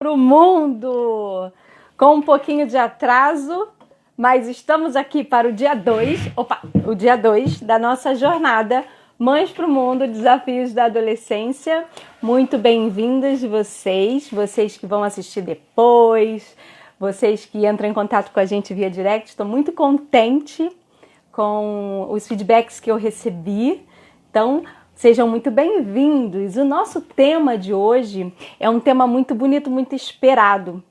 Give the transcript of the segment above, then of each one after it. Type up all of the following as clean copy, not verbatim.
Para o mundo, com um pouquinho de atraso, mas estamos aqui para o dia 2 da nossa jornada Mães para o Mundo, Desafios da Adolescência. Muito bem-vindas vocês que vão assistir depois, vocês que entram em contato com a gente via direct. Estou muito contente com os feedbacks que eu recebi, então sejam muito bem-vindos. O nosso tema de hoje é um tema muito bonito, muito esperado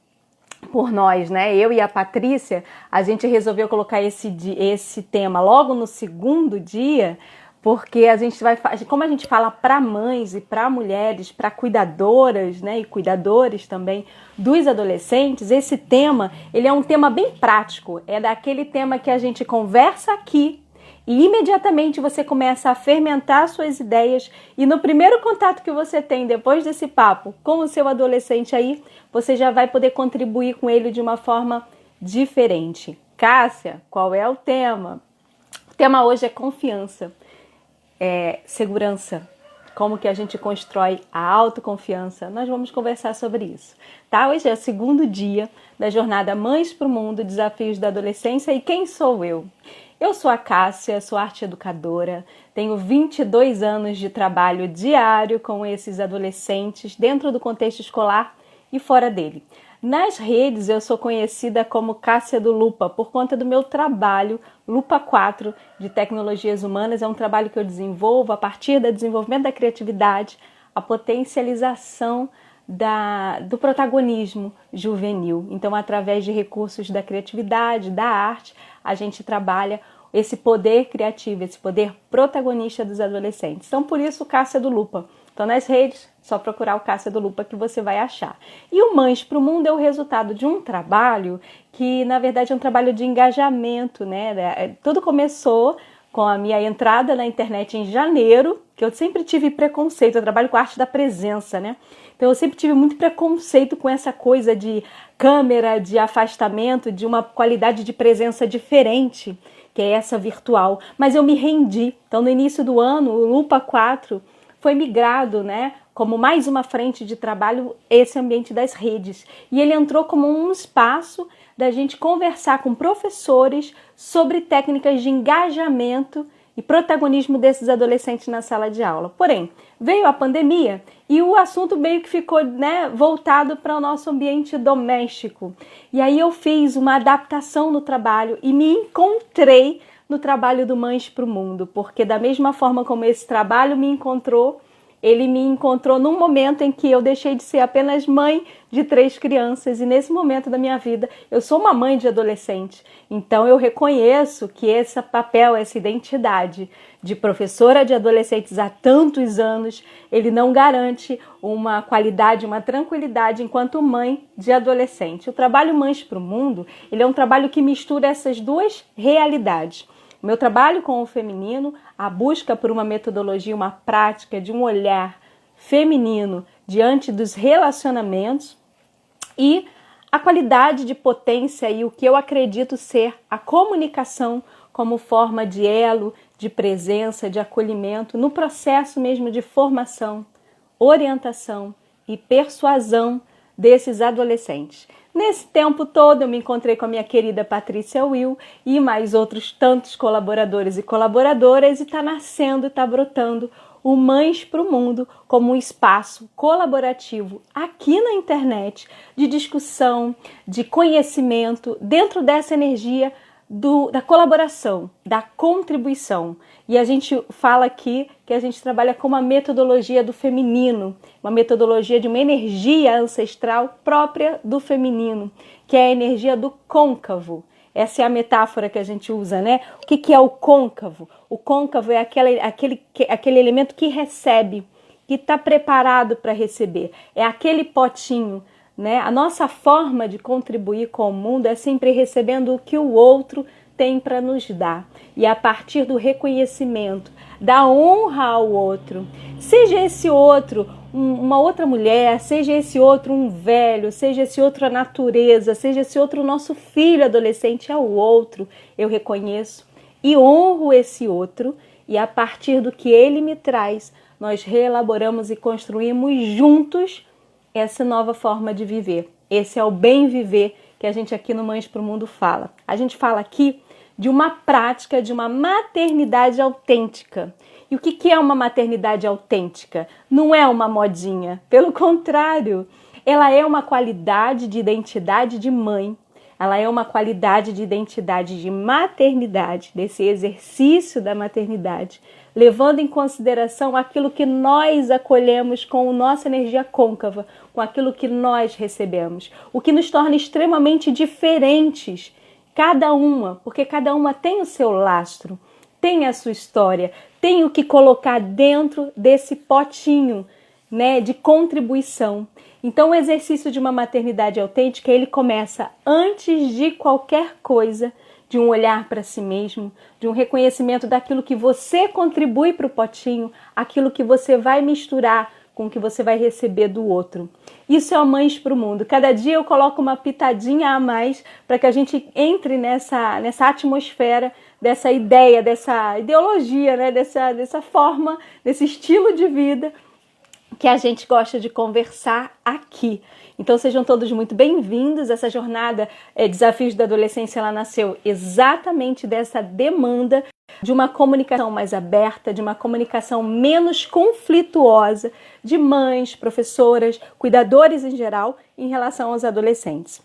por nós, né? Eu e a Patrícia, a gente resolveu colocar esse tema logo no segundo dia, porque a gente vai, como a gente fala para mães e para mulheres, para cuidadoras, né, e cuidadores também dos adolescentes, esse tema, ele é um tema bem prático, é daquele tema que a gente conversa aqui e imediatamente você começa a fermentar suas ideias e no primeiro contato que você tem depois desse papo com o seu adolescente aí, você já vai poder contribuir com ele de uma forma diferente. Cássia, qual é o tema? O tema hoje é confiança, segurança. Como que a gente constrói a autoconfiança? Nós vamos conversar sobre isso, tá? Hoje é o segundo dia da jornada Mães para o Mundo, Desafios da Adolescência. E quem sou eu? Eu sou a Cássia, sou arte educadora, tenho 22 anos de trabalho diário com esses adolescentes dentro do contexto escolar e fora dele. Nas redes eu sou conhecida como Cássia do Lupa por conta do meu trabalho Lupa 4 de Tecnologias Humanas. É um trabalho que eu desenvolvo a partir do desenvolvimento da criatividade, a potencialização do protagonismo juvenil. Então, através de recursos da criatividade, da arte, a gente trabalha esse poder criativo, esse poder protagonista dos adolescentes. Então, por isso, Cássia do Lupa. Então, nas redes, só procurar o Cássia do Lupa que você vai achar. E o Mães para o Mundo é o resultado de um trabalho que, na verdade, é um trabalho de engajamento, né? Tudo começou com a minha entrada na internet em janeiro, que eu sempre tive preconceito, eu trabalho com a arte da presença, né? Então eu sempre tive muito preconceito com essa coisa de câmera, de afastamento, de uma qualidade de presença diferente, que é essa virtual. Mas eu me rendi. Então no início do ano, o Lupa 4 foi migrado, né, como mais uma frente de trabalho, esse ambiente das redes. E ele entrou como um espaço da gente conversar com professores sobre técnicas de engajamento e protagonismo desses adolescentes na sala de aula. Porém, veio a pandemia e o assunto meio que ficou, né, voltado para o nosso ambiente doméstico. E aí eu fiz uma adaptação no trabalho e me encontrei no trabalho do Mães para o Mundo, porque da mesma forma como esse trabalho me encontrou, ele me encontrou num momento em que eu deixei de ser apenas mãe de 3 crianças e nesse momento da minha vida eu sou uma mãe de adolescente. Então eu reconheço que esse papel, essa identidade de professora de adolescentes há tantos anos, ele não garante uma qualidade, uma tranquilidade enquanto mãe de adolescente. O trabalho Mães para o Mundo, ele é um trabalho que mistura essas duas realidades. O meu trabalho com o feminino, a busca por uma metodologia, uma prática de um olhar feminino diante dos relacionamentos e a qualidade de potência e o que eu acredito ser a comunicação como forma de elo, de presença, de acolhimento no processo mesmo de formação, orientação e persuasão desses adolescentes. Nesse tempo todo eu me encontrei com a minha querida Patrícia Will e mais outros tantos colaboradores e colaboradoras e está nascendo, está brotando o Mães para o Mundo como um espaço colaborativo aqui na internet de discussão, de conhecimento dentro dessa energia da colaboração, da contribuição. E a gente fala aqui que a gente trabalha com uma metodologia do feminino, uma metodologia de uma energia ancestral própria do feminino, que é a energia do côncavo. Essa é a metáfora que a gente usa, né? O que é o côncavo? O côncavo é aquele elemento que recebe, que está preparado para receber. É aquele potinho, né? A nossa forma de contribuir com o mundo é sempre recebendo o que o outro tem para nos dar. E a partir do reconhecimento, da honra ao outro, seja esse outro uma outra mulher, seja esse outro um velho, seja esse outro a natureza, seja esse outro o nosso filho adolescente, é o outro, eu reconheço e honro esse outro, e a partir do que ele me traz, nós reelaboramos e construímos juntos essa nova forma de viver. Esse é o bem viver que a gente aqui no Mães para o Mundo fala. A gente fala aqui de uma prática, de uma maternidade autêntica. E o que é uma maternidade autêntica? Não é uma modinha, pelo contrário, ela é uma qualidade de identidade de mãe, ela é uma qualidade de identidade de maternidade, desse exercício da maternidade, levando em consideração aquilo que nós acolhemos com a nossa energia côncava, com aquilo que nós recebemos, o que nos torna extremamente diferentes, cada uma, porque cada uma tem o seu lastro, tem a sua história, tem o que colocar dentro desse potinho, né, de contribuição. Então o exercício de uma maternidade autêntica, ele começa antes de qualquer coisa, de um olhar para si mesmo, de um reconhecimento daquilo que você contribui para o potinho, aquilo que você vai misturar com o que você vai receber do outro. Isso é o Mães para o Mundo. Cada dia eu coloco uma pitadinha a mais para que a gente entre nessa atmosfera, dessa ideia, dessa ideologia, né? dessa forma, desse estilo de vida que a gente gosta de conversar aqui. Então sejam todos muito bem-vindos. Essa jornada Desafios da Adolescência, ela nasceu exatamente dessa demanda de uma comunicação mais aberta, de uma comunicação menos conflituosa de mães, professoras, cuidadores em geral em relação aos adolescentes.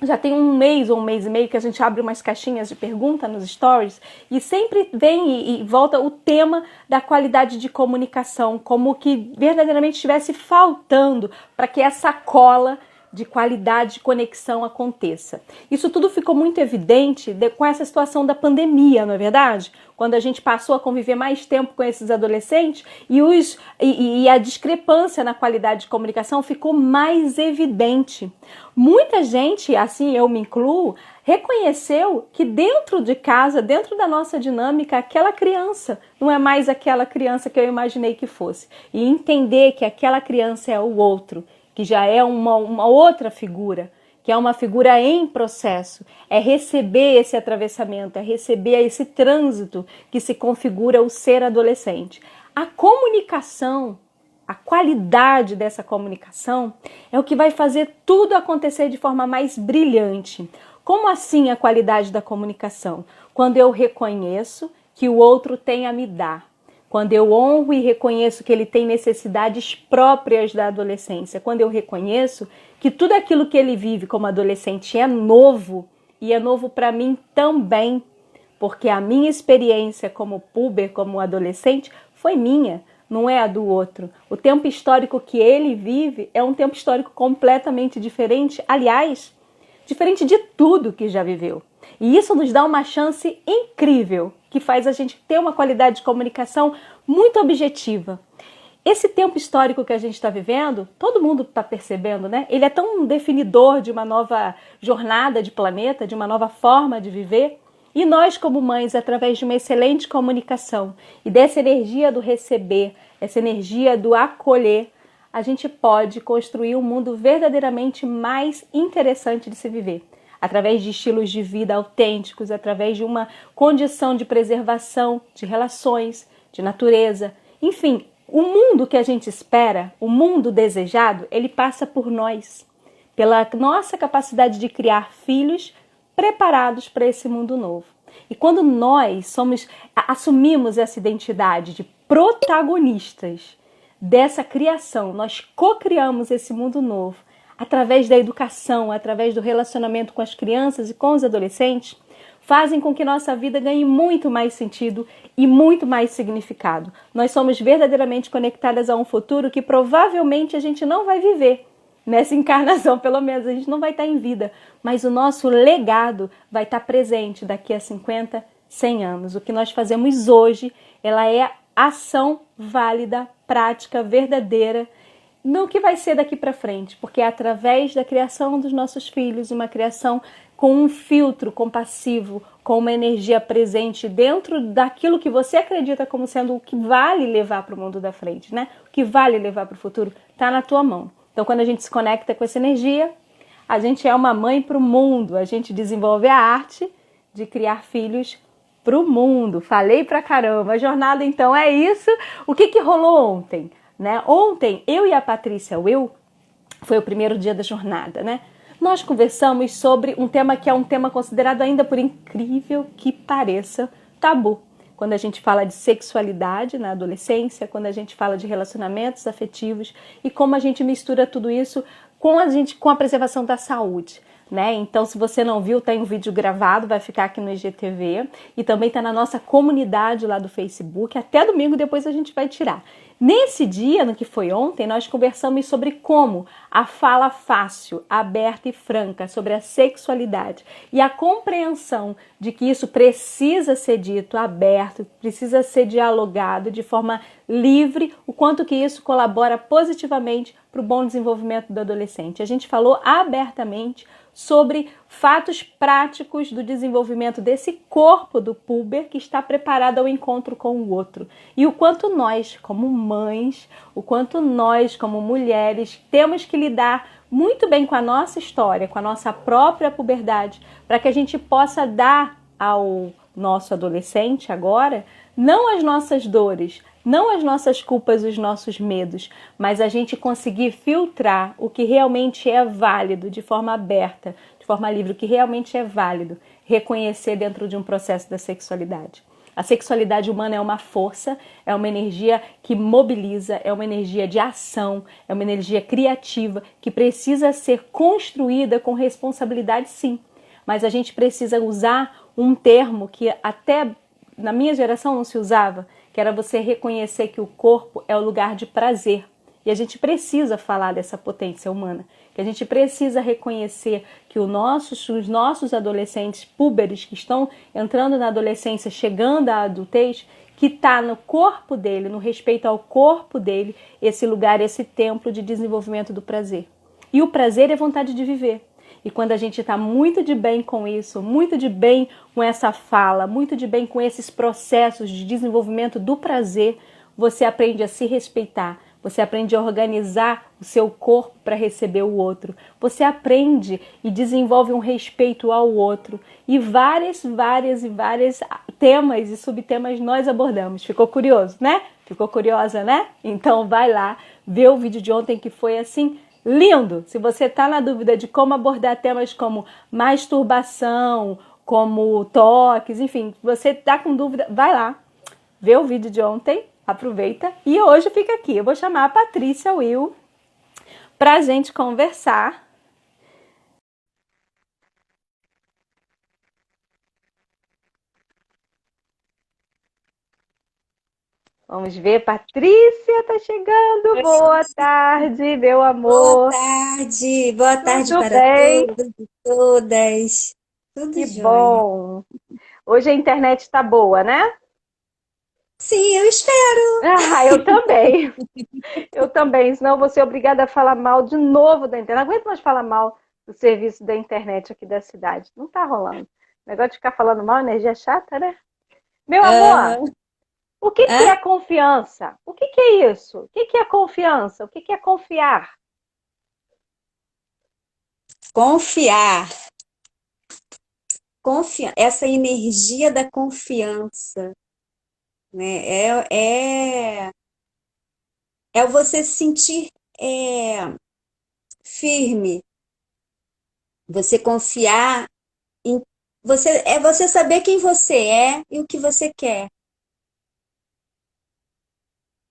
Já tem um mês ou um mês e meio que a gente abre umas caixinhas de pergunta nos stories e sempre vem e volta o tema da qualidade de comunicação, como que verdadeiramente estivesse faltando para que essa cola de qualidade de conexão aconteça. Isso tudo ficou muito evidente com essa situação da pandemia, não é verdade? Quando a gente passou a conviver mais tempo com esses adolescentes e a discrepância na qualidade de comunicação ficou mais evidente. Muita gente, assim eu me incluo, reconheceu que dentro de casa, dentro da nossa dinâmica, aquela criança não é mais aquela criança que eu imaginei que fosse. E entender que aquela criança é o outro, que já é uma outra figura, que é uma figura em processo, é receber esse atravessamento, é receber esse trânsito que se configura o ser adolescente. A comunicação, a qualidade dessa comunicação é o que vai fazer tudo acontecer de forma mais brilhante. Como assim a qualidade da comunicação? Quando eu reconheço que o outro tem a me dar. Quando eu honro e reconheço que ele tem necessidades próprias da adolescência. Quando eu reconheço que tudo aquilo que ele vive como adolescente é novo e é novo para mim também. Porque a minha experiência como puber, como adolescente, foi minha, não é a do outro. O tempo histórico que ele vive é um tempo histórico completamente diferente. Aliás, diferente de tudo que já viveu. E isso nos dá uma chance incrível, que faz a gente ter uma qualidade de comunicação muito objetiva. Esse tempo histórico que a gente está vivendo, todo mundo está percebendo, né? Ele é tão definidor de uma nova jornada de planeta, de uma nova forma de viver. E nós, como mães, através de uma excelente comunicação e dessa energia do receber, essa energia do acolher, a gente pode construir um mundo verdadeiramente mais interessante de se viver. Através de estilos de vida autênticos, através de uma condição de preservação de relações, de natureza. Enfim, o mundo que a gente espera, o mundo desejado, ele passa por nós, pela nossa capacidade de criar filhos preparados para esse mundo novo. E quando nós assumimos essa identidade de protagonistas dessa criação, nós co-criamos esse mundo novo, através da educação, através do relacionamento com as crianças e com os adolescentes, fazem com que nossa vida ganhe muito mais sentido e muito mais significado. Nós somos verdadeiramente conectadas a um futuro que provavelmente a gente não vai viver. Nessa encarnação, pelo menos, a gente não vai estar em vida, mas o nosso legado vai estar presente daqui a 50, 100 anos. O que nós fazemos hoje, ela é ação válida, prática, verdadeira, no que vai ser daqui para frente, porque é através da criação dos nossos filhos, uma criação com um filtro compassivo, com uma energia presente dentro daquilo que você acredita como sendo o que vale levar para o mundo da frente, né? O que vale levar para o futuro está na tua mão. Então, quando a gente se conecta com essa energia, a gente é uma mãe para o mundo, a gente desenvolve a arte de criar filhos para o mundo. Falei pra caramba, a jornada então é isso. O que rolou ontem? Né? Ontem, eu e a Patrícia Will Foi o primeiro dia da jornada, né? Nós conversamos sobre um tema que é um tema considerado, ainda por incrível que pareça, tabu. Quando a gente fala de sexualidade na adolescência, quando a gente fala de relacionamentos afetivos e como a gente mistura tudo isso com a preservação da saúde. Né? Então, se você não viu, tem um vídeo gravado, vai ficar aqui no IGTV e também está na nossa comunidade lá do Facebook. Até domingo depois a gente vai tirar. Nesse dia, no que foi ontem, nós conversamos sobre como a fala fácil, aberta e franca sobre a sexualidade e a compreensão de que isso precisa ser dito aberto, precisa ser dialogado de forma livre, o quanto que isso colabora positivamente para o bom desenvolvimento do adolescente. A gente falou abertamente sobre fatos práticos do desenvolvimento desse corpo do puber que está preparado ao encontro com o outro. E o quanto nós, como mães, o quanto nós, como mulheres, temos que lidar muito bem com a nossa história, com a nossa própria puberdade, para que a gente possa dar ao nosso adolescente agora, não as nossas dores, não as nossas culpas, os nossos medos, mas a gente conseguir filtrar o que realmente é válido de forma aberta, de forma livre, o que realmente é válido, reconhecer dentro de um processo da sexualidade. A sexualidade humana é uma força, é uma energia que mobiliza, é uma energia de ação, é uma energia criativa que precisa ser construída com responsabilidade, sim. Mas a gente precisa usar um termo que até na minha geração não se usava, que era você reconhecer que o corpo é o lugar de prazer. E a gente precisa falar dessa potência humana, que a gente precisa reconhecer que os nossos adolescentes púberes que estão entrando na adolescência, chegando à adultez, que está no corpo dele, no respeito ao corpo dele, esse lugar, esse templo de desenvolvimento do prazer. E o prazer é vontade de viver. E quando a gente está muito de bem com isso, muito de bem com essa fala, muito de bem com esses processos de desenvolvimento do prazer, você aprende a se respeitar, você aprende a organizar o seu corpo para receber o outro, você aprende e desenvolve um respeito ao outro. E vários temas e subtemas nós abordamos. Ficou curioso, né? Ficou curiosa, né? Então vai lá, vê o vídeo de ontem que foi assim lindo! Se você está na dúvida de como abordar temas como masturbação, como toques, enfim, se você está com dúvida, vai lá, vê o vídeo de ontem, aproveita. E hoje fica aqui, eu vou chamar a Patrícia Will para a gente conversar. Vamos ver, Patrícia está chegando. Boa tarde, meu amor. Boa tarde Tudo para bem? todos e todas. Tudo Que jóia. bom. Hoje a internet está boa, né? Sim, eu espero. Ah, eu também. Eu também, senão eu vou ser obrigada a falar mal de novo da internet. Não aguento mais falar mal do serviço da internet aqui da cidade. Não tá rolando. O negócio de ficar falando mal, energia é chata, né? Meu amor, Aham. o que que é Hã? confiança? O que que é isso? O que que é confiança? O que que é confiar? Confiar. Essa energia da confiança, né? É você se sentir firme, você confiar em você saber quem você é e o que você quer,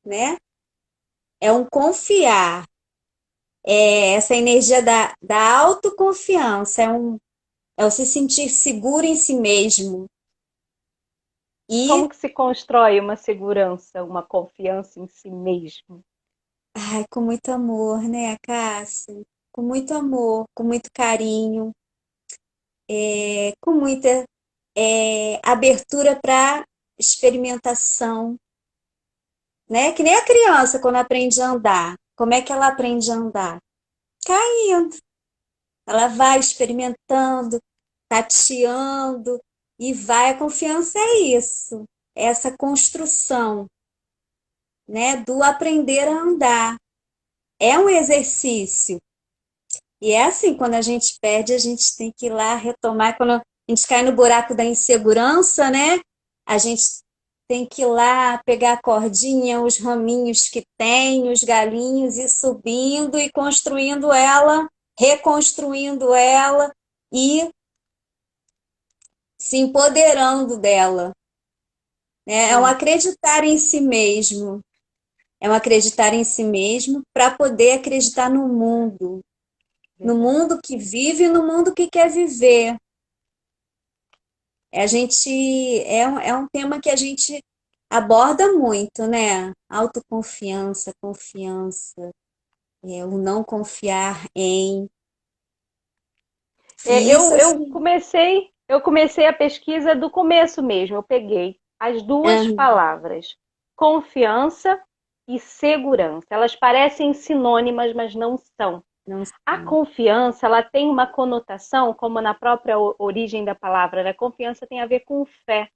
né? É um confiar. Essa energia da autoconfiança, é o se sentir seguro em si mesmo. E, Como que se constrói uma segurança, uma confiança em si mesmo? ai, com muito amor, né, Cássia? Com muito amor, com muito carinho, com muita abertura para experimentação, né? Que nem a criança quando aprende a andar. Como é que ela aprende a andar? Caindo. Ela vai experimentando, tateando e vai. A confiança é isso, é essa construção, né, do aprender a andar. É um exercício. E é assim, quando a gente perde, a gente tem que ir lá retomar. Quando a gente cai no buraco da insegurança, né? A gente tem que ir lá pegar a cordinha, os raminhos que tem, os galinhos, e subindo e construindo ela, reconstruindo ela e se empoderando dela, né? É um Sim, acreditar em si mesmo, é um acreditar em si mesmo para poder acreditar no verdade. mundo que vive e no mundo que quer viver. A gente é um tema que a gente aborda muito, né? Autoconfiança, confiança, o não confiar em. É, E isso assim, eu comecei a pesquisa do começo mesmo. Eu peguei as duas ah, palavras, confiança e segurança. Elas parecem sinônimas, mas não são. não A sei. confiança, ela tem uma conotação, como na própria origem da palavra, a confiança tem a ver com fé.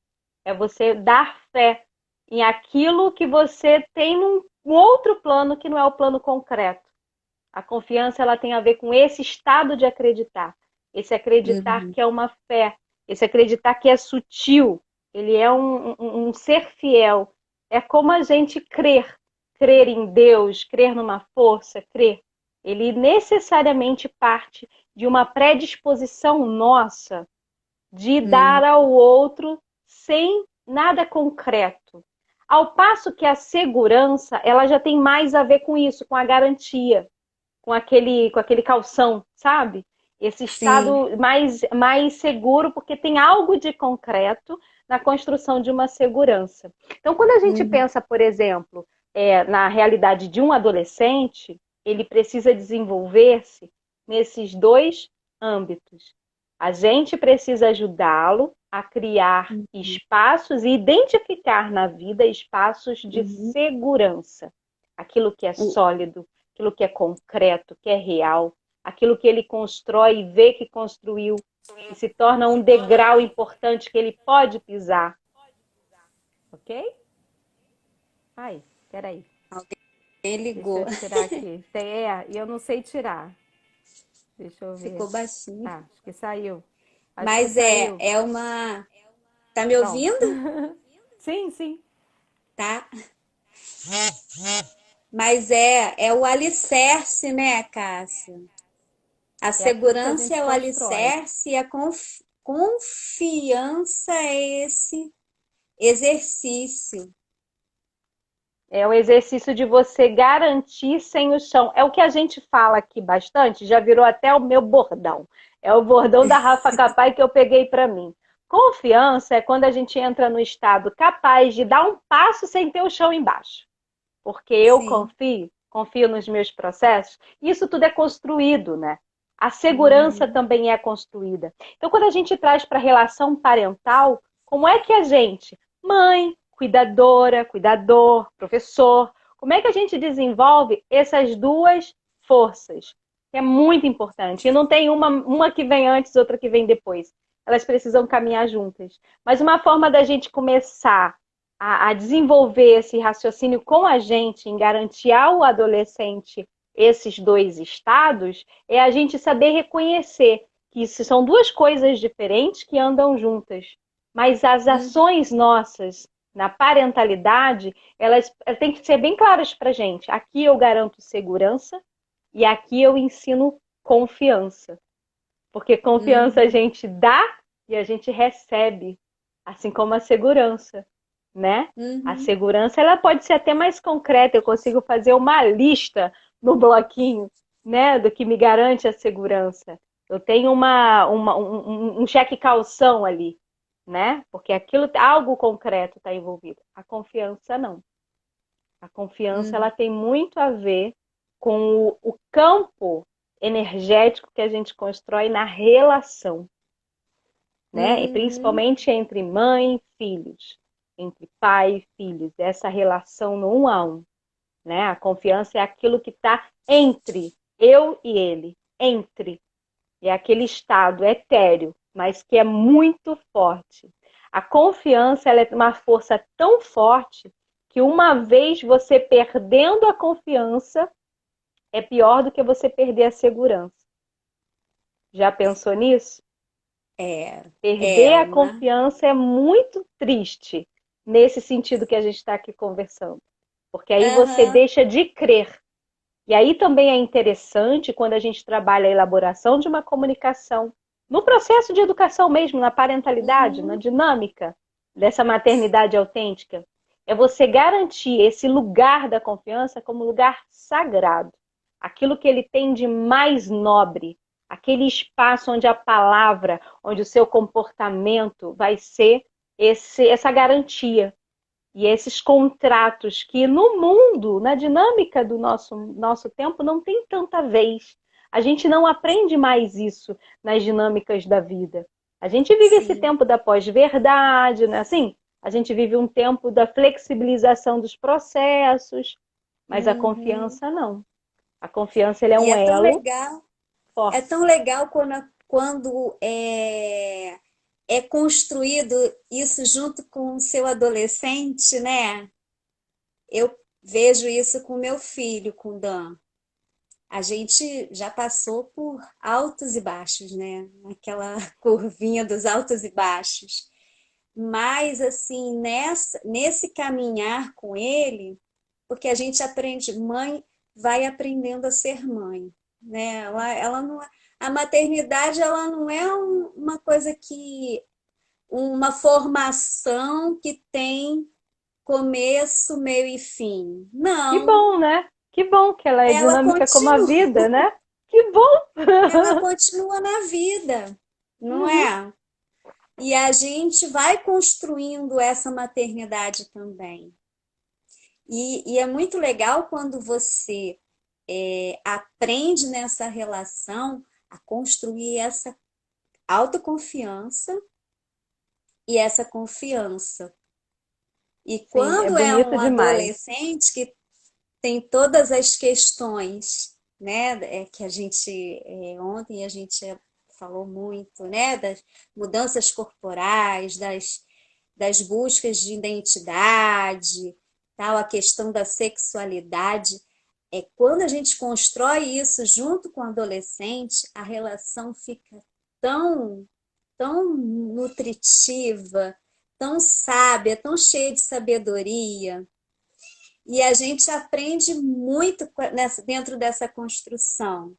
É você dar fé em aquilo que você tem num outro plano que não é o plano concreto. A confiança ela tem a ver com esse estado de acreditar, esse acreditar Uhum, que é uma fé, esse acreditar que é sutil, ele é um ser fiel. É como a gente crer em Deus, crer numa força, crer. Ele necessariamente parte de uma predisposição nossa de uhum, dar ao outro sem nada concreto. Ao passo que a segurança, ela já tem mais a ver com isso, com a garantia, com aquele calção, sabe? Esse sim. estado mais seguro, porque tem algo de concreto na construção de uma segurança. Então, quando a gente Uhum, pensa, por exemplo, na realidade de um adolescente, ele precisa desenvolver-se nesses dois âmbitos. A gente precisa ajudá-lo a criar uhum, espaços e identificar na vida espaços de uhum. segurança. Aquilo que é sólido, aquilo que é concreto, que é real, aquilo que ele constrói e vê que construiu e se torna um degrau importante que ele pode pisar, ok? Ai, peraí, Alguém deixa ligou, eu tirar aqui. E eu não sei tirar. Deixa eu ver. ficou baixinho. Acho que saiu. Acho que Mas saiu. é uma. Tá me Pronto. ouvindo? Sim, sim. Tá. Mas é o alicerce, né, Cássia? A É aquilo que a segurança gente é o constrói. alicerce e a confiança é esse exercício. É o exercício de você garantir sem o chão. É o que a gente fala aqui bastante, já virou até o meu bordão. É o bordão da Rafa Capai que eu peguei para mim. Confiança é quando a gente entra no estado capaz de dar um passo sem ter o chão embaixo. Porque eu Sim. confio nos meus processos. Isso tudo é construído, né? A segurança Uhum. também é construída. Então, quando a gente traz para a relação parental, como é que a gente, mãe, cuidadora, cuidador, professor, como é que a gente desenvolve essas duas forças? Que é muito importante. E não tem uma que vem antes, outra que vem depois. Elas precisam caminhar juntas. Mas uma forma da gente começar a desenvolver esse raciocínio com a gente, em garantir ao adolescente esses dois estados, é a gente saber reconhecer que isso são duas coisas diferentes que andam juntas. Mas as Uhum. ações nossas na parentalidade, elas têm que ser bem claras para a gente. Aqui eu garanto segurança e aqui eu ensino confiança. Porque confiança a Uhum. gente dá e a gente recebe, assim como a segurança, né? A Uhum. segurança ela pode ser até mais concreta, eu consigo fazer uma lista no bloquinho, né, do que me garante a segurança. Eu tenho um cheque calção ali, né? Porque aquilo, algo concreto está envolvido. A confiança não. A confiança Uhum. ela tem muito a ver com o campo energético que a gente constrói na relação, né? E Uhum. principalmente entre mãe e filhos, entre pai e filhos, essa relação no um a um, né? A confiança é aquilo que está entre eu e ele, entre, é aquele estado etéreo, mas que é muito forte. A confiança ela é uma força tão forte que uma vez você perdendo a confiança, é pior do que você perder a segurança. Já pensou nisso? É, Perder é a uma. confiança é muito triste, nesse sentido que a gente está aqui conversando. Porque aí você Aham. deixa de crer. E aí também é interessante quando a gente trabalha a elaboração de uma comunicação, no processo de educação mesmo, na parentalidade, na Uhum. dinâmica dessa maternidade autêntica, é você garantir esse lugar da confiança como lugar sagrado, aquilo que ele tem de mais nobre, aquele espaço onde a palavra, onde o seu comportamento vai ser essa garantia e esses contratos que no mundo, na dinâmica do nosso tempo, não tem tanta vez. A gente não aprende mais isso nas dinâmicas da vida. A gente vive esse Sim. tempo da pós-verdade, né? Assim, a gente vive um tempo da flexibilização dos processos, mas a Uhum. confiança não. A confiança ele é E um elo é forte. tão legal quando é construído isso junto com o seu adolescente, né? Eu vejo isso com meu filho, com o Dan. A gente já passou por altos e baixos, né? Aquela curvinha dos altos e baixos. Mas, assim, nesse caminhar com ele, porque a gente aprende, mãe vai aprendendo a ser mãe, né? Ela não, a maternidade, ela não é uma coisa uma formação que tem começo, meio e fim. Que Não, bom, né? Que bom que ela é ela dinâmica como a continua, vida, né? Que bom! ela continua na vida, não Uhum. é? E a gente vai construindo essa maternidade também. E é muito legal quando você aprende nessa relação a construir essa autoconfiança e essa confiança. E Sim, é quando é bonito um demais. adolescente que tem todas as questões, né, que a gente ontem a gente falou muito, né, das mudanças corporais, das buscas de identidade, tal, a questão da sexualidade. Quando a gente constrói isso junto com o adolescente, a relação fica tão nutritiva, tão sábia, tão cheia de sabedoria. E a gente aprende muito dentro dessa construção.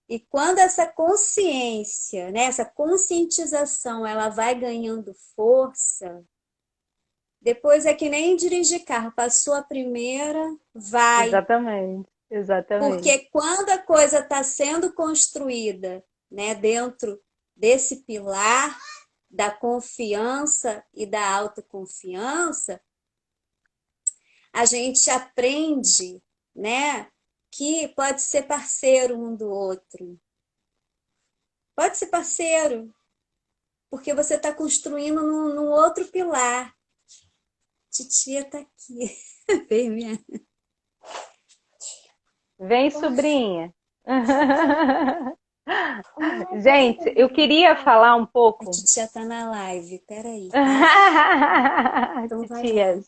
E quando essa consciência, né, essa conscientização, ela vai ganhando força, depois é que nem dirigir carro, passou a primeira, vai. Exatamente, exatamente. Porque quando a coisa está sendo construída, né, dentro desse pilar da confiança e da autoconfiança, a gente aprende, né, que pode ser parceiro um do outro. Pode ser parceiro, porque você está construindo num outro pilar. Titia está aqui. Vem, minha. Vem, sobrinha. Gente, eu queria falar um A pouco. titia está na live. Peraí, tá? Então vai lá. Titias,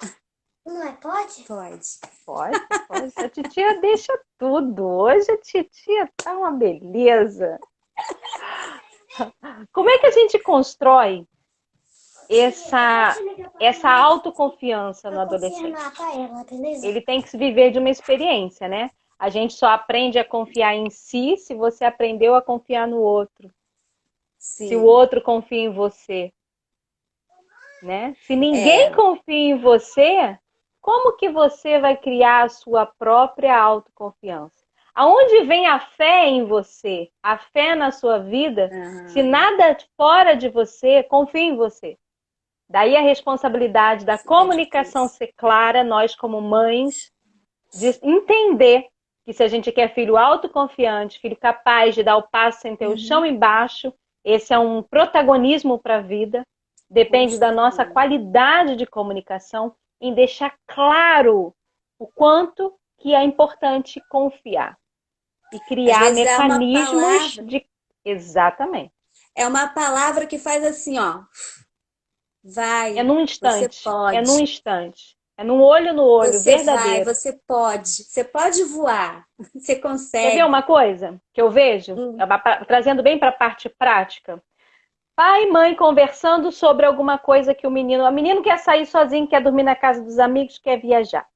Não é, pode? Pode. pode, pode. A titia deixa tudo. Hoje a titia tá uma beleza. Como é que a gente constrói essa, essa autoconfiança no Pra adolescente? confirmar pra ela, entendeu? Ele tem que se viver de uma experiência, né? A gente só aprende a confiar em si se você aprendeu a confiar no outro. Se o Sim. outro confia em você, né? Se ninguém É. confia em você, como que você vai criar a sua própria autoconfiança? Aonde vem a fé em você? A fé na sua vida? Se Aham. nada fora de você confia em você. Daí a responsabilidade da É comunicação difícil. ser clara, nós como mães, de entender que se a gente quer filho autoconfiante, filho capaz de dar o passo sem ter o chão Uhum. embaixo, esse é um protagonismo para a vida. Com Depende da nossa certeza. qualidade de comunicação em deixar claro o quanto que é importante confiar e Às criar vezes mecanismos de exatamente. é uma palavra que faz assim, ó, É vai, num você instante, é num pode, instante, é num olho no olho, você vai, verdadeiro. você pode voar, você Quer ver consegue. uma coisa que eu vejo, Hum, trazendo bem para a parte prática? Pai e mãe conversando sobre alguma coisa que o menino quer sair sozinho, quer dormir na casa dos amigos, quer viajar.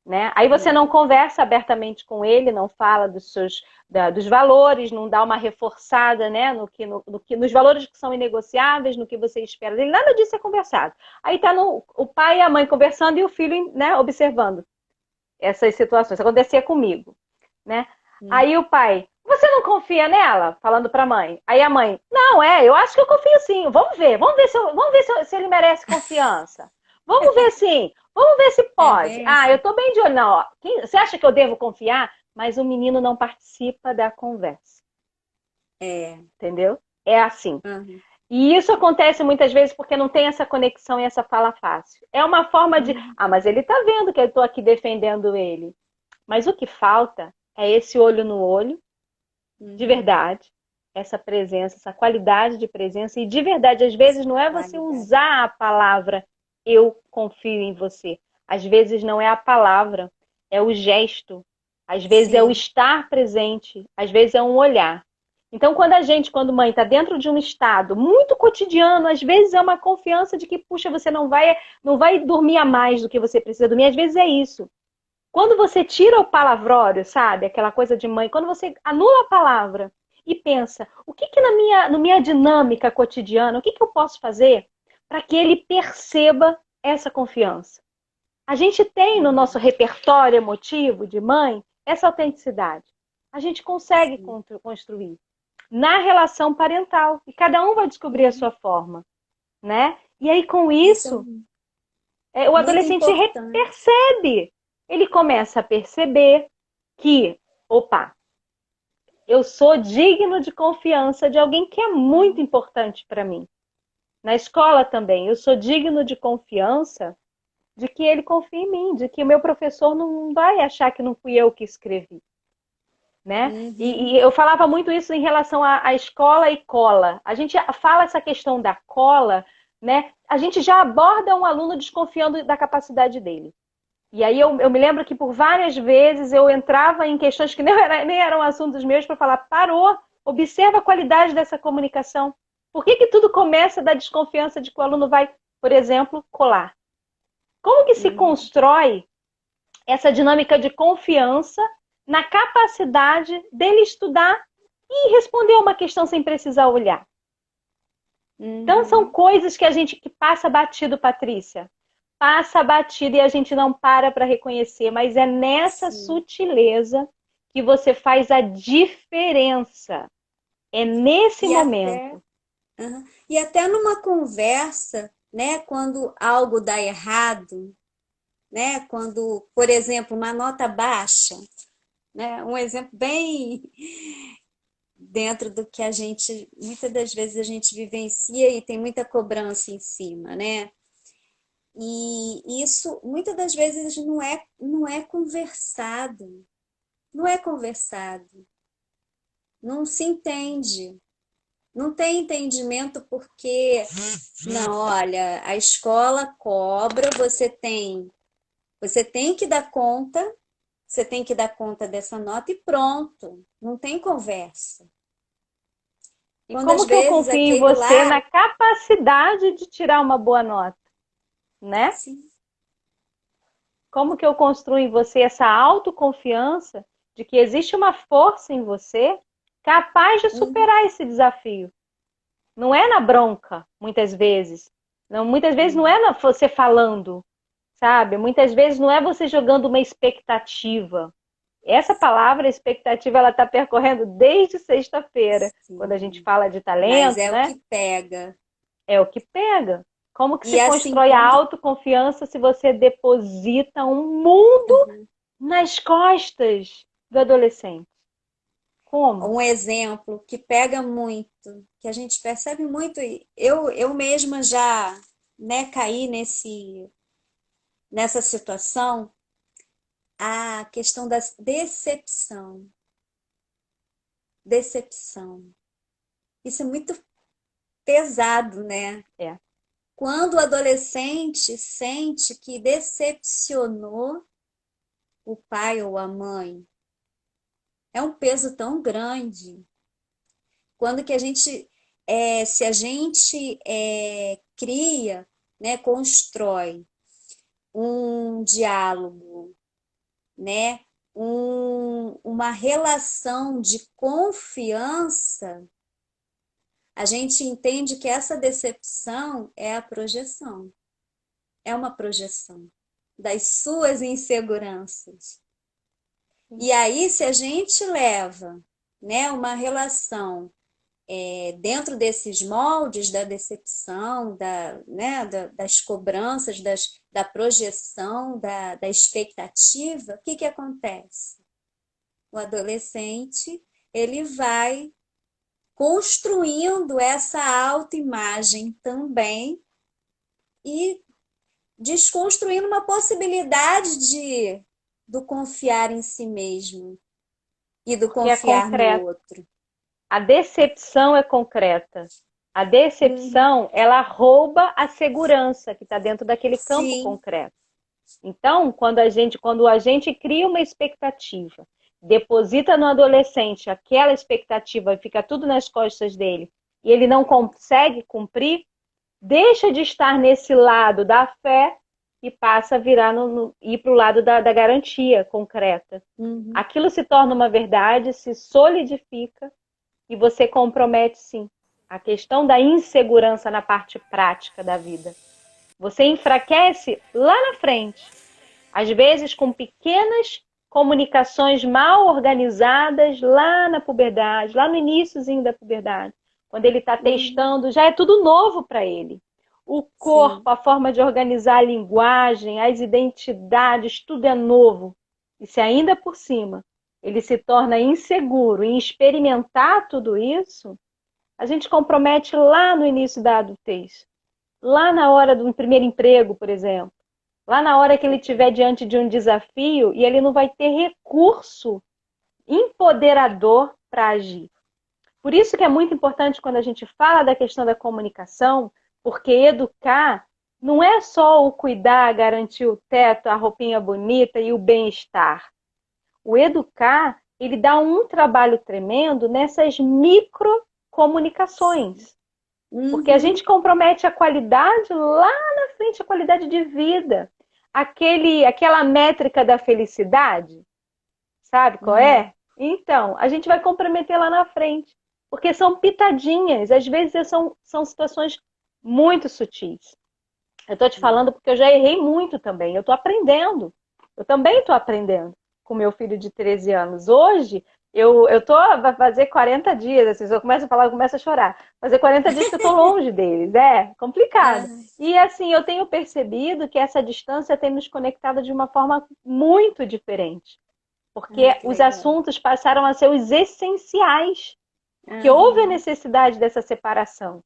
Né? Aí você não conversa abertamente com ele, não fala dos valores, não dá uma reforçada, né, nos valores que são inegociáveis, no que você espera dele, nada disso é conversado. Aí está o pai e a mãe conversando e o filho, né, observando essas situações. Isso acontecia comigo, né? Aí o pai, você não confia nela? Falando para a mãe. Aí a mãe, não, eu acho que eu confio sim. Vamos ver se ele merece confiança. Vamos ver sim. Vamos ver se É pode. bem Ah, eu assim. tô bem de olho. Não, ó. Você acha que eu devo confiar? Mas o menino não participa da conversa, É. entendeu? É assim. Uhum. E isso acontece muitas vezes porque não tem essa conexão e essa fala fácil. É uma forma de, Uhum. mas ele tá vendo que eu tô aqui defendendo ele. Mas o que falta é esse olho no olho, de Uhum. verdade, essa presença, essa qualidade de presença. E de verdade, às vezes não é você Qualidade. usar a palavra eu confio em você. Às vezes não é a palavra, é o gesto. Às vezes é o Sim. estar presente, às vezes é um olhar. Então, quando mãe está dentro de um estado muito cotidiano, às vezes é uma confiança de que, puxa, você não vai dormir a mais do que você precisa dormir. Às vezes é isso. Quando você tira o palavrório, sabe? Aquela coisa de mãe, quando você anula a palavra e pensa, o que que na minha dinâmica cotidiana, o que que eu posso fazer para que ele perceba essa confiança? A gente tem no nosso Uhum. repertório emotivo de mãe essa autenticidade. A gente consegue Sim. construir na relação parental e cada um vai descobrir a sua Uhum. forma, né? E aí com Isso é isso o muito adolescente importante. percebe. Ele começa a perceber que, opa, eu sou digno de confiança de alguém que é muito Uhum. importante para mim. Na escola também, eu sou digno de confiança de que ele confia em mim, de que o meu professor não vai achar que não fui eu que escrevi. Né? E Uhum. eu falava muito isso em relação à escola e cola. A gente fala essa questão da cola, né? A gente já aborda um aluno desconfiando da capacidade dele. E aí eu me lembro que por várias vezes eu entrava em questões que nem eram assuntos meus para falar, parou, observa a qualidade dessa comunicação. Por que tudo começa da desconfiança de que o aluno vai, por exemplo, colar? Como que se Uhum. constrói essa dinâmica de confiança na capacidade dele estudar e responder uma questão sem precisar olhar? Então são Uhum. coisas que a gente que passa batido, Patrícia. Passa batido e a gente não para reconhecer, mas é nessa Sim. sutileza que você faz a diferença. É nesse E até, momento. uhum. E até numa conversa, né, quando algo dá errado, né, quando, por exemplo, uma nota baixa, né, um exemplo bem dentro do que a gente, muitas das vezes a gente vivencia e tem muita cobrança em cima, né? E isso muitas das vezes não é conversado, não é conversado, não se entende, não tem entendimento porque, não, olha, a escola cobra, você tem que dar conta, você tem que dar conta dessa nota e pronto, não tem conversa. E Quando como às que eu vezes confio em aquele você na lá, capacidade de tirar uma boa nota, né? sim, Como que eu construo em você essa autoconfiança de que existe uma força em você capaz de uhum, superar esse desafio? Não é na bronca, muitas vezes. Não, muitas vezes não é uhum, você falando, sabe? Muitas vezes não é você jogando uma expectativa. Essa palavra, expectativa, ela está percorrendo desde sexta-feira, quando a gente sim, fala de mas talentos, é o né? que pega. É o que pega. Como que se E assim, constrói a quando autoconfiança se você deposita um mundo uhum. nas costas do adolescente? Como? Um exemplo que pega muito, que a gente percebe muito, e eu mesma já, né, caí nessa situação, a questão da decepção. Decepção. Isso é muito pesado, né? É. Quando o adolescente sente que decepcionou o pai ou a mãe, é um peso tão grande. Quando que a gente se a gente cria, né, constrói um diálogo, né, uma relação de confiança, a gente entende que essa decepção é a projeção, é uma projeção das suas inseguranças. E aí, se a gente leva, né, uma relação dentro desses moldes da decepção, né, das cobranças, da projeção, da expectativa, o que acontece? O adolescente, ele vai construindo essa autoimagem também e desconstruindo uma possibilidade do confiar em si mesmo e do Porque é confiar no concreto. outro. A decepção é concreta. A decepção, ela rouba a segurança que está dentro daquele campo Sim, concreto. Então, quando a gente cria uma expectativa, deposita no adolescente aquela expectativa e fica tudo nas costas dele, e ele não consegue cumprir, deixa de estar nesse lado da fé e passa a virar ir para o lado da garantia concreta. uhum, Aquilo se torna uma verdade, se solidifica e você compromete, sim, a questão da insegurança na parte prática da vida. Você enfraquece lá na frente, às vezes com pequenas comunicações mal organizadas lá na puberdade, lá no iníciozinho da puberdade, quando ele está uhum, testando, já é tudo novo para ele. O sim, corpo, a forma de organizar a linguagem, as identidades, tudo é novo. E se ainda por cima ele se torna inseguro em experimentar tudo isso, a gente compromete lá no início da adultez, lá na hora do primeiro emprego, por exemplo, lá na hora que ele estiver diante de um desafio e ele não vai ter recurso empoderador para agir. Por isso que é muito importante quando a gente fala da questão da comunicação, porque educar não é só o cuidar, garantir o teto, a roupinha bonita e o bem-estar. O educar, ele dá um trabalho tremendo nessas microcomunicações. Porque a uhum, gente compromete a qualidade lá na frente, a qualidade de vida. Aquela métrica da felicidade, sabe qual uhum, é? Então, a gente vai comprometer lá na frente. Porque são pitadinhas, às vezes são situações muito sutis. Eu estou te falando porque eu já errei muito também. Eu estou aprendendo. Eu também estou aprendendo com meu filho de 13 anos. Hoje, eu tô vai fazer 40 dias, assim, se eu começo a falar, eu começo a chorar. Fazer 40 dias que eu estou longe deles, é complicado. ah, E assim, eu tenho percebido que essa distância tem nos conectado de uma forma muito diferente. ai, Porque que os legal. assuntos passaram a ser os essenciais. Porque houve a Aham, necessidade dessa separação.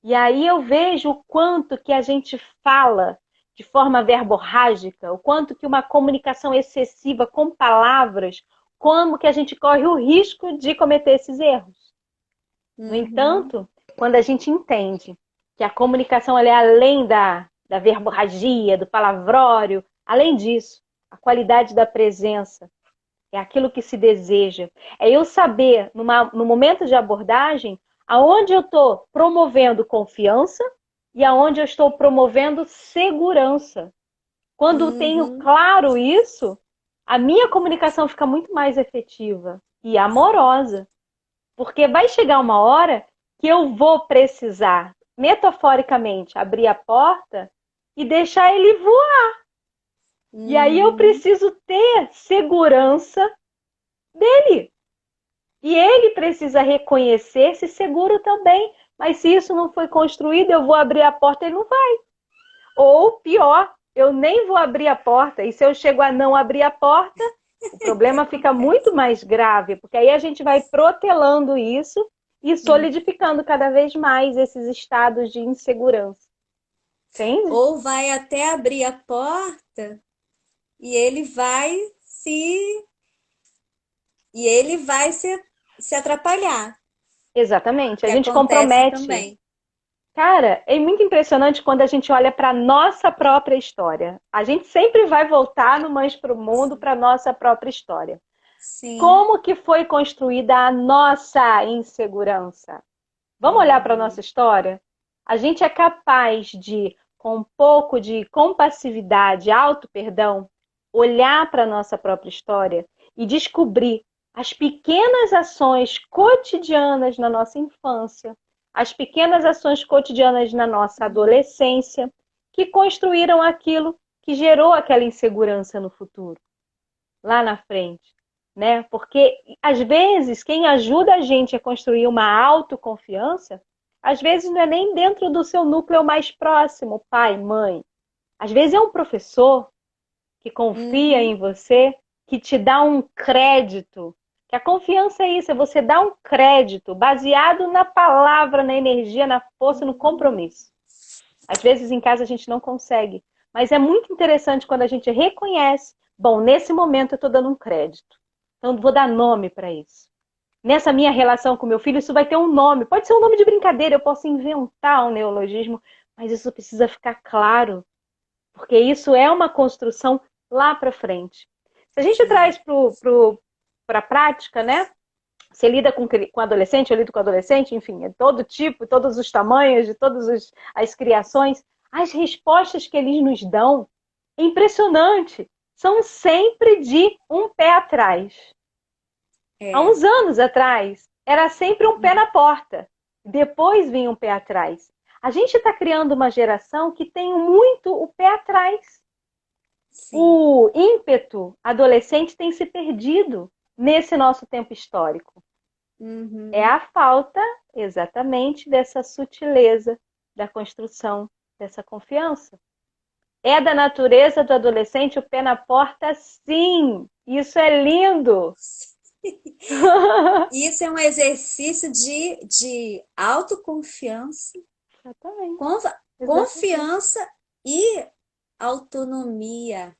E aí eu vejo o quanto que a gente fala de forma verborrágica, o quanto que uma comunicação excessiva com palavras, como que a gente corre o risco de cometer esses erros. No uhum, entanto, quando a gente entende que a comunicação ela é além da verborragia, do palavrório, além disso, a qualidade da presença, é aquilo que se deseja. É eu saber, no momento de abordagem, aonde eu estou promovendo confiança e aonde eu estou promovendo segurança. Quando eu tenho uhum, claro isso, a minha comunicação fica muito mais efetiva e amorosa. Porque vai chegar uma hora que eu vou precisar, metaforicamente, abrir a porta e deixar ele voar. E aí eu uhum. preciso ter segurança dele. E ele precisa reconhecer-se seguro também. Mas se isso não foi construído, eu vou abrir a porta e ele não vai. Ou pior, eu nem vou abrir a porta. E se eu chego a não abrir a porta, o O que problema fica muito acontece? mais grave, porque aí a gente vai protelando isso e Hum. solidificando cada vez mais esses estados de insegurança. Entende? Ou vai até abrir a porta e ele vai se e ele vai se atrapalhar, Exatamente. A que gente acontece compromete. também. Cara, é muito impressionante quando a gente olha para a nossa própria história. A gente sempre vai voltar no Mães para o Mundo Sim, para a nossa própria história. sim, Como que foi construída a nossa insegurança? Vamos olhar para a nossa história? A gente é capaz de, com um pouco de compassividade, auto-perdão, olhar para a nossa própria história e descobrir as pequenas ações cotidianas na nossa infância, as pequenas ações cotidianas na nossa adolescência, que construíram aquilo que gerou aquela insegurança no futuro, lá na frente, né? Porque às vezes quem ajuda a gente a construir uma autoconfiança, às vezes não é nem dentro do seu núcleo mais próximo, pai, mãe. Às vezes é um professor que confia em você, que te dá um crédito. Que a confiança é isso, é você dar um crédito baseado na palavra, na energia, na força, no compromisso. Às vezes em casa a gente não consegue, mas é muito interessante quando a gente reconhece, bom, nesse momento eu estou dando um crédito, então vou dar nome para isso. Nessa minha relação com meu filho, isso vai ter um nome, pode ser um nome de brincadeira, eu posso inventar um neologismo, mas isso precisa ficar claro, porque isso é uma construção lá para frente. Se a gente traz para a prática, né? Você lida com adolescente, eu lido com adolescente, enfim, é todo tipo, todos os tamanhos, de todas as criações. As respostas que eles nos dão, é impressionante, são sempre de um pé atrás. Há uns anos atrás, era sempre um pé na porta. Depois vinha um pé atrás. A gente está criando uma geração que tem muito o pé atrás. Sim. O ímpeto adolescente tem se perdido nesse nosso tempo histórico. É a falta, exatamente, dessa sutileza da construção dessa confiança. É da natureza do adolescente o pé na porta, sim. Isso é lindo. Isso é um exercício de autoconfiança. Exatamente. Confiança e autonomia.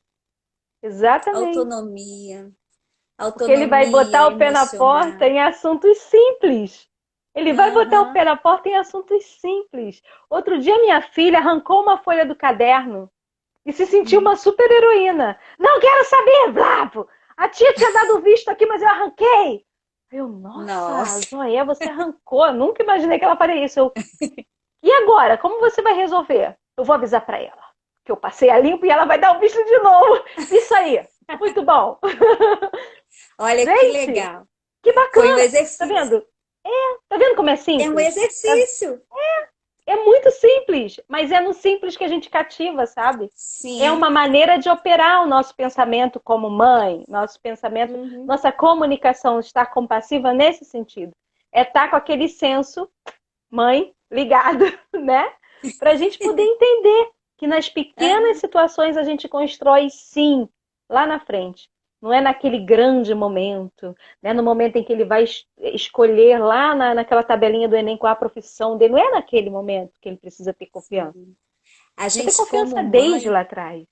Exatamente. Autonomia. Porque ele vai botar o pé na porta em assuntos simples. Ele vai botar o pé na porta em assuntos simples. Outro dia minha filha arrancou uma folha do caderno e se sentiu uma super heroína. Não quero saber, Blavo! A tia tinha dado visto aqui, mas eu arranquei. Eu, nossa, Zoé, você arrancou. Eu nunca imaginei que ela faria isso. E agora? Como você vai resolver? Eu vou avisar pra ela que eu passei a limpo e ela vai dar o visto de novo. Isso aí. Muito bom. Olha, gente, que legal. Que bacana. Foi um exercício. Tá vendo? Tá vendo como é simples? É um exercício. É muito simples, mas é no simples que a gente cativa, sabe? Sim. É uma maneira de operar o nosso pensamento como mãe, nosso pensamento, nossa comunicação estar compassiva nesse sentido. É estar com aquele senso, mãe, ligado, né? Pra gente poder entender que nas pequenas situações a gente constrói, sim, lá na frente. Não é naquele grande momento, né? No momento em que ele vai escolher lá naquela tabelinha do Enem qual a profissão dele. Não é naquele momento que ele precisa ter confiança. A gente ter confiança como desde mãe, lá atrás.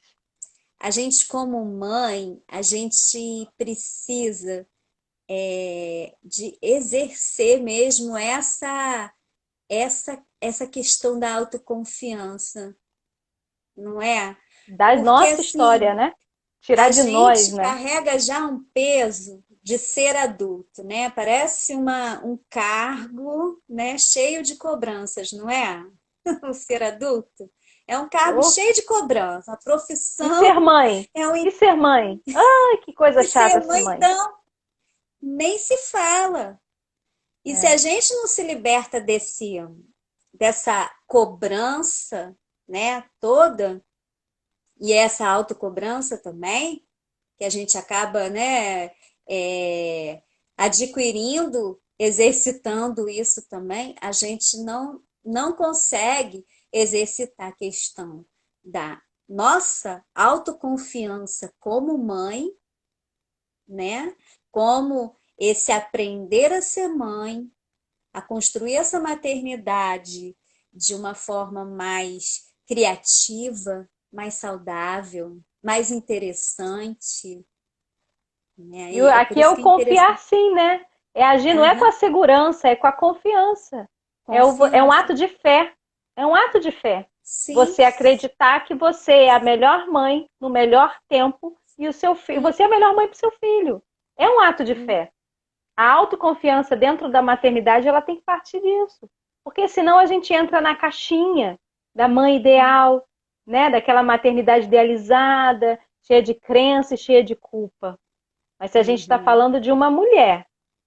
A gente como mãe, a gente precisa de exercer mesmo essa questão da autoconfiança, não é? Da nossa história, né? Tirar de nós, né? A gente carrega já um peso de ser adulto, né? Parece um cargo, né, cheio de cobranças, não é? O ser adulto é um cargo cheio de cobrança. A profissão. E ser mãe? E ser mãe? Ai, que coisa chata ser mãe. Então, nem se fala. E se a gente não se liberta dessa cobrança, né, toda, e essa autocobrança também, que a gente acaba, né, adquirindo, exercitando isso também, a gente não consegue exercitar a questão da nossa autoconfiança como mãe, né? Como esse aprender a ser mãe, a construir essa maternidade de uma forma mais criativa, mais saudável, mais interessante. Né? E aqui é o confiar sim, né? É agir, não é com a segurança, é com a confiança. É um ato de fé. É um ato de fé. Sim. Você acreditar que você é a melhor mãe no melhor tempo e o seu filho, você é a melhor mãe para o seu filho. É um ato de fé. A autoconfiança dentro da maternidade, ela tem que partir disso. Porque senão a gente entra na caixinha da mãe ideal, né? Daquela maternidade idealizada, cheia de crença e cheia de culpa. Mas se a gente está Uhum. falando de uma mulher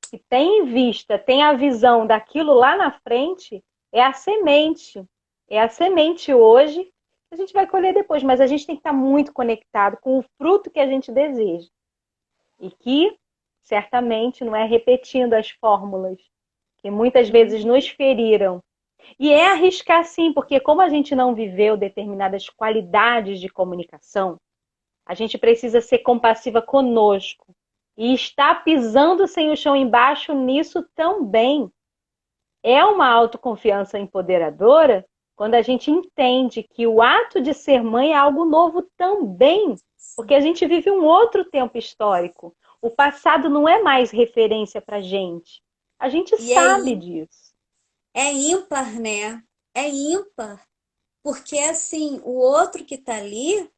que tem em vista, tem a visão daquilo lá na frente, é a semente. É a semente hoje que a gente vai colher depois. Mas a gente tem que estar muito conectado com o fruto que a gente deseja. E que, certamente, não é repetindo as fórmulas que muitas vezes Uhum. nos feriram. E é arriscar sim, porque como a gente não viveu determinadas qualidades de comunicação, a gente precisa ser compassiva conosco. E estar pisando sem o chão embaixo nisso também é uma autoconfiança empoderadora quando a gente entende que o ato de ser mãe é algo novo também, porque a gente vive um outro tempo histórico. O passado não é mais referência para a gente. A gente E sabe aí disso. é ímpar, né? É ímpar, porque assim, o outro que tá ali,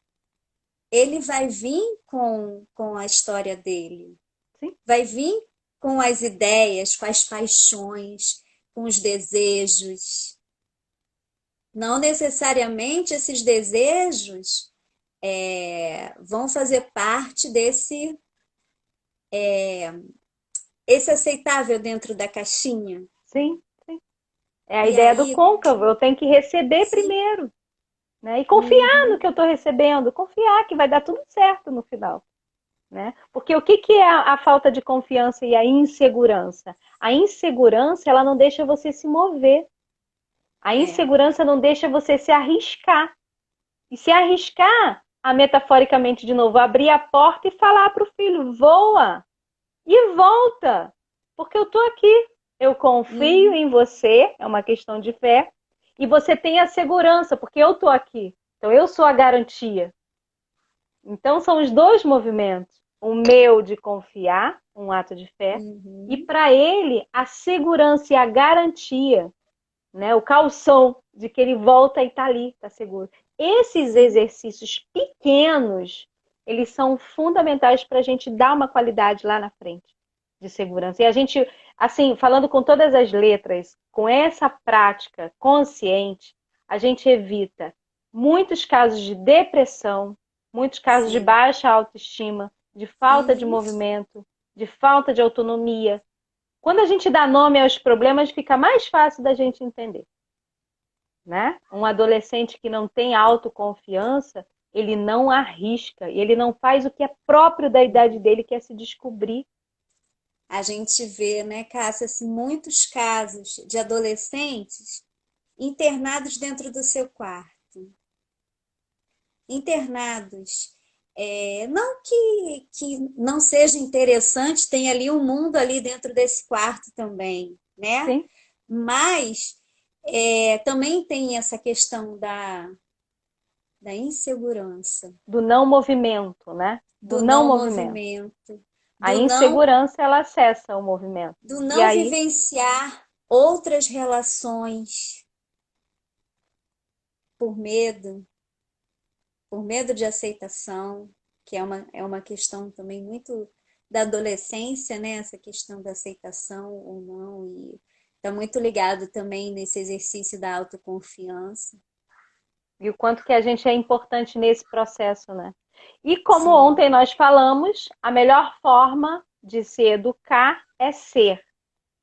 ele vai vir com a história dele, Sim, vai vir com as ideias, com as paixões, com os desejos. Não necessariamente esses desejos vão fazer parte esse aceitável dentro da caixinha. sim, sim. É a E ideia do aí, côncavo. Eu tenho que receber sim, primeiro, né? E confiar no uhum, que eu estou recebendo, confiar que vai dar tudo certo no final. Né? Porque o que, que é a falta de confiança e a insegurança? A insegurança, ela não deixa você se mover. A é, insegurança não deixa você se arriscar. E se arriscar, metaforicamente de novo, abrir a porta e falar para o filho: voa e volta, porque eu estou aqui. Eu confio uhum, em você, é uma questão de fé, e você tem a segurança, porque eu estou aqui. Então eu sou a garantia. Então, são os dois movimentos. O meu de confiar, um ato de fé, e uhum, para ele, a segurança e a garantia, né? O calção de que ele volta e está ali, está seguro. Esses sim. exercícios pequenos, eles são fundamentais para a gente dar uma qualidade lá na frente de segurança. E a gente, assim, falando com todas as letras, com essa prática consciente, a gente evita muitos casos de depressão, muitos casos de Sim. baixa autoestima, de falta de Uhum. movimento, de falta de autonomia. Quando a gente dá nome aos problemas, fica mais fácil da gente entender, né? Um adolescente que não tem autoconfiança, ele não arrisca, ele não faz o que é próprio da idade dele, que é se descobrir. A gente vê, né, Cássia, assim, muitos casos de adolescentes internados dentro do seu quarto. Internados. Não que não seja interessante, tem ali um mundo ali dentro desse quarto também, né? Sim, Mas também tem essa questão da insegurança, do não movimento, né? Do do não não movimento. movimento, A do não, insegurança, ela acessa o movimento. do E não aí, vivenciar outras relações por medo, por medo de aceitação, que é uma questão também muito da adolescência, né? Essa questão da aceitação ou não, e está muito ligado também nesse exercício da autoconfiança. e o quanto que a gente é importante nesse processo, né? E como Sim. ontem nós falamos, a melhor forma de se educar é ser.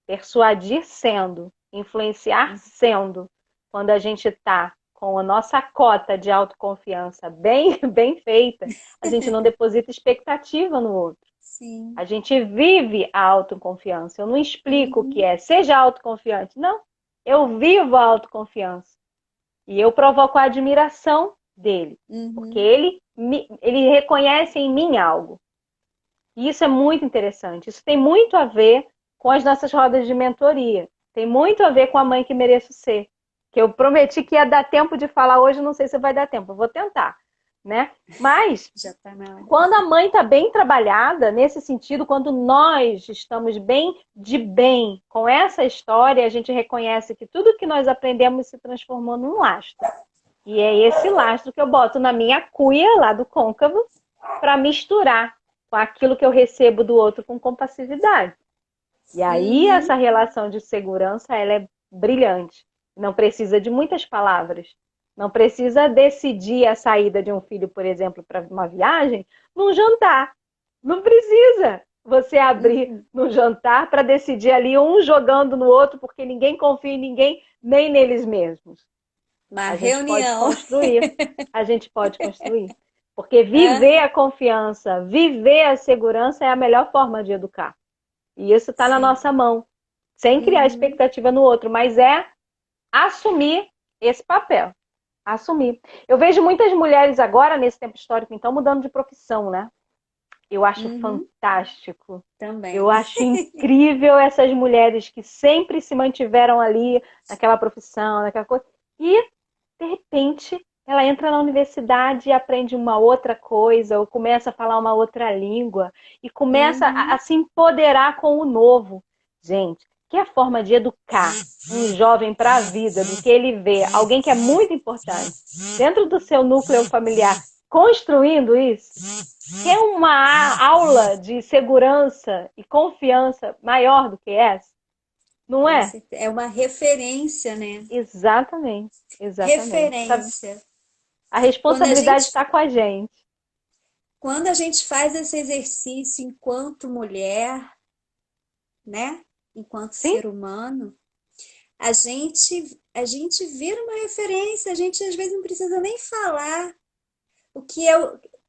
Persuadir sendo, influenciar sendo. Quando a gente está com a nossa cota de autoconfiança bem, bem feita, a gente não deposita expectativa no outro. Sim. A gente vive a autoconfiança. Eu não explico o que Uhum. é, seja autoconfiante. Não, eu vivo a autoconfiança. E eu provoco a admiração dele, porque Uhum. ele reconhece em mim algo. E isso é muito interessante. Isso tem muito a ver com as nossas rodas de mentoria. Tem muito a ver com a mãe que mereço ser. Que eu prometi que ia dar tempo de falar hoje, não sei se vai dar tempo. Eu vou tentar, né? Mas Já está na hora. quando a mãe está bem trabalhada, nesse sentido, quando nós estamos bem de bem com essa história, a gente reconhece que tudo que nós aprendemos se transformou num lastro. E é esse lastro que eu boto na minha cuia lá do côncavo para misturar com aquilo que eu recebo do outro com compassividade. E aí essa Uhum. relação de segurança ela é brilhante. Não precisa de muitas palavras. Não precisa decidir a saída de um filho, por exemplo, para uma viagem, num jantar. Não precisa você abrir Uhum. no jantar para decidir ali um jogando no outro, porque ninguém confia em ninguém, nem neles mesmos. Uma A gente pode reunião. construir. A gente pode construir. Porque viver Hã? a confiança, viver a segurança é a melhor forma de educar. E isso está na Sim. nossa mão. Sem criar Uhum. expectativa no outro, mas é assumir esse papel. Assumir. Eu vejo muitas mulheres agora, nesse tempo histórico, então, mudando de profissão, né? Eu acho Uhum. fantástico. Também. Eu acho incrível essas mulheres que sempre se mantiveram ali naquela profissão, naquela coisa. E, de repente, ela entra na universidade e aprende uma outra coisa, ou começa a falar uma outra língua, e começa a Uhum. se empoderar com o novo. Gente, que é a forma de educar um jovem para a vida, do que ele vê alguém que é muito importante dentro do seu núcleo familiar, construindo isso? Quer uma aula de segurança e confiança maior do que essa? Não é? É uma referência, né? Exatamente, exatamente. Referência. A Quando a responsabilidade gente, está com a gente. quando a gente faz esse exercício enquanto mulher, né? Enquanto Sim, ser humano, a gente vira uma referência, a gente às vezes não precisa nem falar. O que é,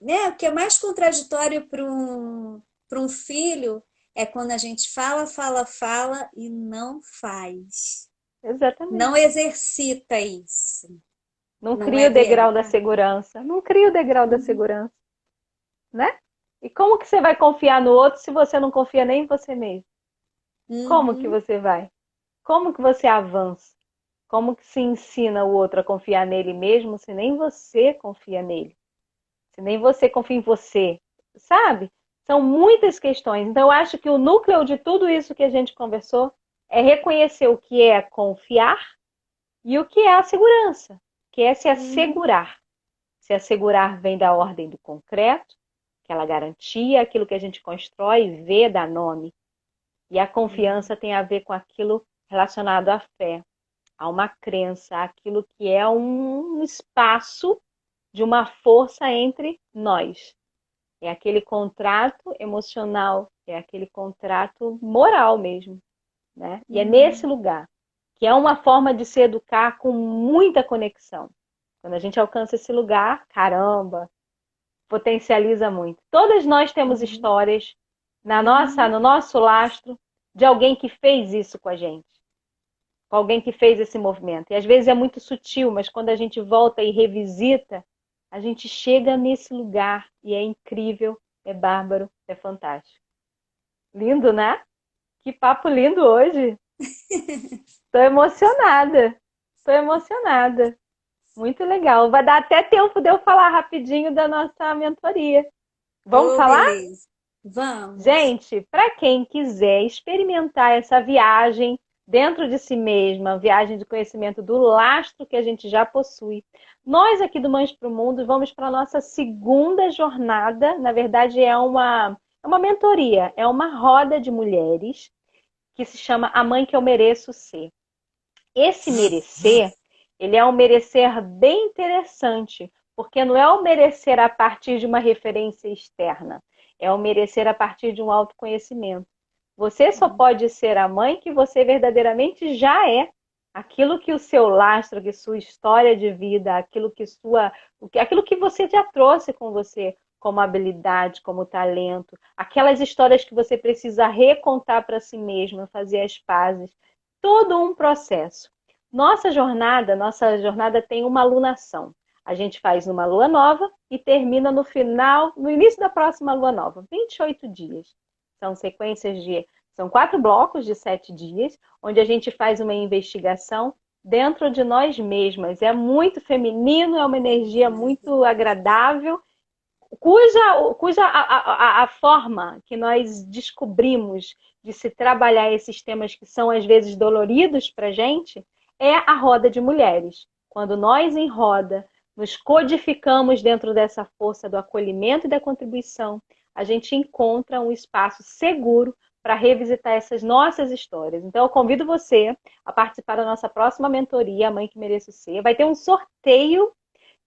né, o que é mais contraditório para um filho é quando a gente fala, fala, fala e não faz. exatamente. Não exercita isso. Não Não cria é o degrau da verdade? segurança. Não cria o degrau da Uhum, segurança, né? E como que você vai confiar no outro se você não confia nem em você mesmo? Como que uhum, você vai? Como que você avança? Como que se ensina o outro a confiar nele mesmo se nem você confia nele? Se nem você confia em você, sabe? São muitas questões. Então, eu acho que o núcleo de tudo isso que a gente conversou é reconhecer o que é confiar e o que é a segurança, que é se uhum, assegurar. Se assegurar vem da ordem do concreto, aquela garantia, aquilo que a gente constrói, vê, dá nome. E a uhum, confiança tem a ver com aquilo relacionado à fé, a uma crença, aquilo que é um espaço de uma força entre nós. É aquele contrato emocional, é aquele contrato moral mesmo, né? E é nesse uhum. lugar que é uma forma de se educar com muita conexão. Quando a gente alcança esse lugar, caramba, potencializa muito. Todas nós temos Uhum, histórias uhum, no nosso lastro de alguém que fez isso com a gente, com alguém que fez esse movimento. E às vezes é muito sutil, mas quando a gente volta e revisita, a gente chega nesse lugar e é incrível, é bárbaro, é fantástico. Lindo, né? Que papo lindo hoje. Tô emocionada. Tô emocionada. Muito legal. Vai dar até tempo de eu falar rapidinho da nossa mentoria. Vamos Oh, falar? beleza. Vamos. Gente, para quem quiser experimentar essa viagem dentro de si mesma, viagem de conhecimento do lastro que a gente já possui, nós aqui do Mães para o Mundo vamos para a nossa segunda jornada. Na verdade, é uma mentoria, é uma roda de mulheres que se chama A Mãe que Eu Mereço Ser. Esse merecer, ele é um merecer bem interessante, porque não é o merecer a partir de uma referência externa, é o merecer a partir de um autoconhecimento. Você só pode ser a mãe que você verdadeiramente já é. Aquilo que o seu lastro, que sua história de vida, aquilo que você já trouxe com você como habilidade, como talento, aquelas histórias que você precisa recontar para si mesma, fazer as pazes, todo um processo. Nossa jornada tem uma alunação. A gente faz uma lua nova e termina no final, no início da próxima lua nova, 28 dias. São 4 blocos de 7 dias, onde a gente faz uma investigação dentro de nós mesmas. É muito feminino, é uma energia muito agradável, cuja a forma que nós descobrimos de se trabalhar esses temas que são às vezes doloridos para a gente é a roda de mulheres. Quando nós em roda nos codificamos dentro dessa força do acolhimento e da contribuição, a gente encontra um espaço seguro para revisitar essas nossas histórias. Então, eu convido você a participar da nossa próxima mentoria, A Mãe que Mereço Ser. Vai ter um sorteio.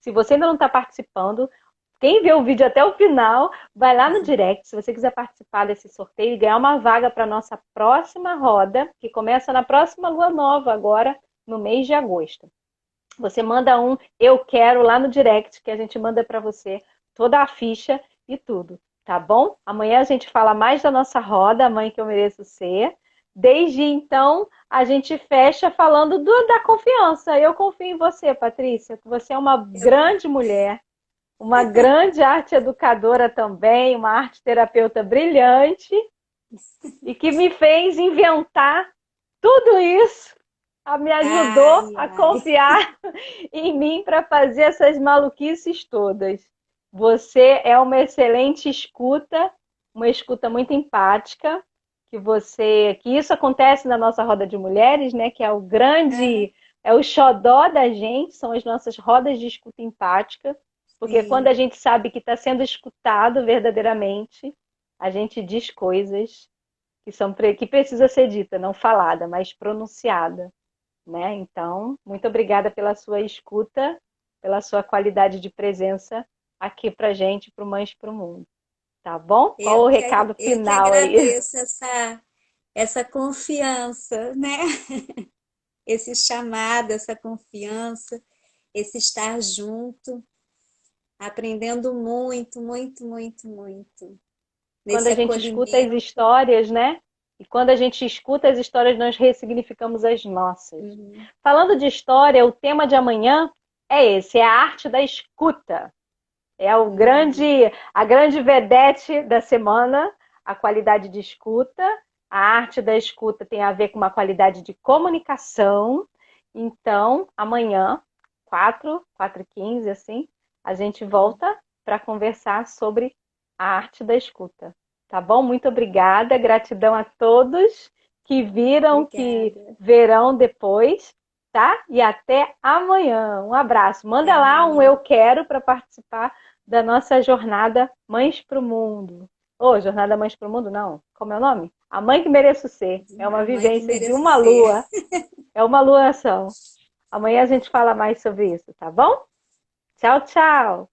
Se você ainda não está participando, quem vê o vídeo até o final, vai lá no direct, se você quiser participar desse sorteio e ganhar uma vaga para a nossa próxima roda, que começa na próxima lua nova, agora, no mês de agosto. Você manda um "eu quero" lá no direct, que a gente manda para você toda a ficha e tudo, tá bom? Amanhã a gente fala mais da nossa roda, A Mãe que Eu Mereço Ser. Desde então, a gente fecha falando da confiança. Eu confio em você, Patrícia, que você é uma grande mulher, uma grande arte educadora também, uma arte terapeuta brilhante e que me fez inventar tudo isso, me ajudou Ai, a ai. confiar em mim para fazer essas maluquices todas. Você é uma excelente escuta, uma escuta muito empática, que isso acontece na nossa roda de mulheres, né? Que é o Aham, grande, é o xodó da gente, são as nossas rodas de escuta empática, porque quando a sim. gente sabe que está sendo escutado verdadeiramente, a gente diz coisas que precisa ser dita, não falada, mas pronunciada, né? Então, muito obrigada pela sua escuta, pela sua qualidade de presença aqui pra gente, pro Mães pro Mundo, tá bom? Qual o recado Eu que final aí? agradeço essa confiança, né? Esse chamado, essa confiança, esse estar junto, aprendendo muito, muito, muito, muito, Quando nesse a gente escuta as acolhimento. histórias, né? E quando a gente escuta as histórias, nós ressignificamos as nossas. Uhum. Falando de história, o tema de amanhã é esse, é a arte da escuta. É Uhum. a grande vedete da semana, a qualidade de escuta. A arte da escuta tem a ver com uma qualidade de comunicação. Então, amanhã, 4h15, assim, a gente volta para conversar sobre a arte da escuta. Tá bom? Muito obrigada. Gratidão a todos que viram, que Obrigada. verão depois, tá? E até amanhã. Um abraço. Até Manda lá um "eu amanhã. quero" para participar da nossa jornada Mães para o Mundo. Ô, jornada Mães para o Mundo, não. Como é o nome? A Mãe que Mereço Ser. É uma A mãe que vivência de mereço uma ser. lua. É uma luação. Amanhã a gente fala mais sobre isso, tá bom? Tchau, tchau.